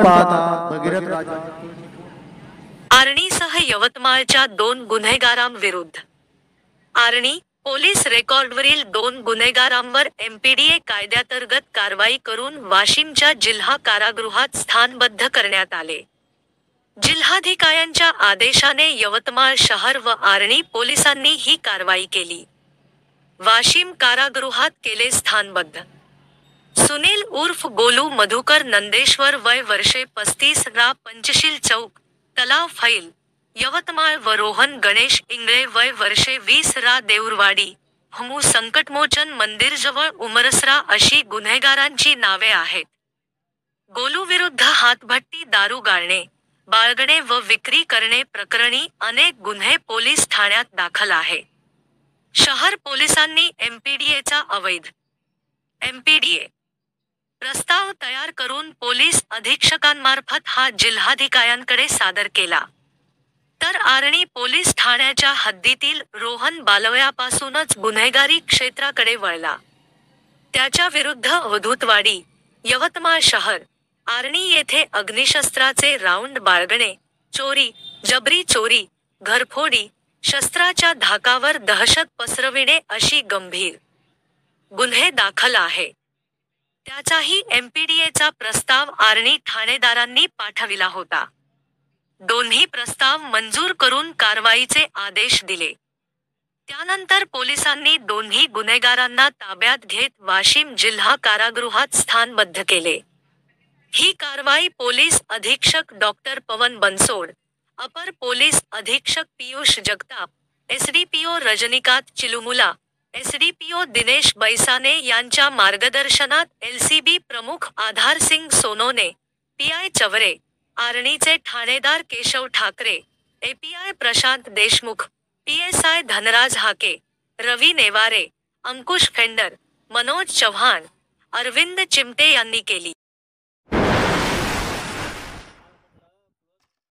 पाहता भगीरथ राजा आर्णीसह यवतमाळच्या 2 गुन्हेगारांविरुद्ध आर्णी पोलीस रेकॉर्डवरील 2 गुन्हेगारांवर एमपीडीए कायद्यातर्गत कारवाई करून वाशिमच्या जिल्हा कारागृहात स्थानबद्ध करण्यात आले. जिल्हाधिकाऱ्यांच्या आदेशाने यवतमाळ शहर व आर्णी पोलिसांनी ही कारवाई केली. वाशिम कारागृहात केले स्थानबद्ध सुनील उर्फ गोलू मधुकर नंदेश्वर वय वर्षे 35 रा पंचशील चौक तलाव फैल यवतमाळ व रोहन गणेश इंगळे वय वर्षे 20 रा देऊरवाडी हमू संकटमोचन मंदिरजवळ उमरसरा अशी गुन्हेगारांची नावे आहेत. गोलूविरुद्ध हातभट्टी दारू गाळणे, बाळगणे व विक्री करणे प्रकरणी अनेक गुन्हे पोलीस ठाण्यात दाखल आहे. शहर पोलिसांनी एमपीडीएचा अवैध एमपीडीए प्रस्ताव तयार करून पोलीस अधीक्षकांमार्फत हा जिल्हाधिकाऱ्यांकडे सादर केला. तर आर्णी पोलीस ठाण्याच्या हद्दीतील रोहन बालवयापासूनच गुन्हेगारी क्षेत्राकडे वळला. त्याच्या विरुद्ध अवधूतवाडी, यवतमाळ शहर, आर्णी येथे अग्निशस्त्राचे राऊंड बाळगणे, चोरी, जबरी चोरी, घरफोडी, शस्त्राच्या धाकावर दहशत पसरविणे अशी गंभीर गुन्हे दाखल आहे. त्याचाही एमपीडीएचा प्रस्ताव आर्णी ठाणेदारांनी पाठविला होता. दोन्ही प्रस्ताव मंजूर करून कारवाईचे आदेश दिले. त्यानंतर पोलिसांनी दोन्ही गुन्हेगारांना ताब्यात घेत वाशिम जिल्हा कारागृहात स्थानबद्ध केले. ही कारवाई पोलीस अधीक्षक डॉ. पवन बनसोड, अपर पोलीस अधीक्षक पियुष जगताप, एसडीपीओ रजनीकांत चिलुमुला, एसडीपीओ दिनेश बैसाने यांच्या मार्गदर्शनात एलसीबी प्रमुख आधारसिंग सोनोने, पीआय चवरे, आर्णीचे ठाणेदार केशव ठाकरे, एपीआय प्रशांत देशमुख, पीएसआय धनराज हाके, रवी नेवारे, अंकुश फेंडर, मनोज चव्हाण, अरविंद चिमटे यांनी केली.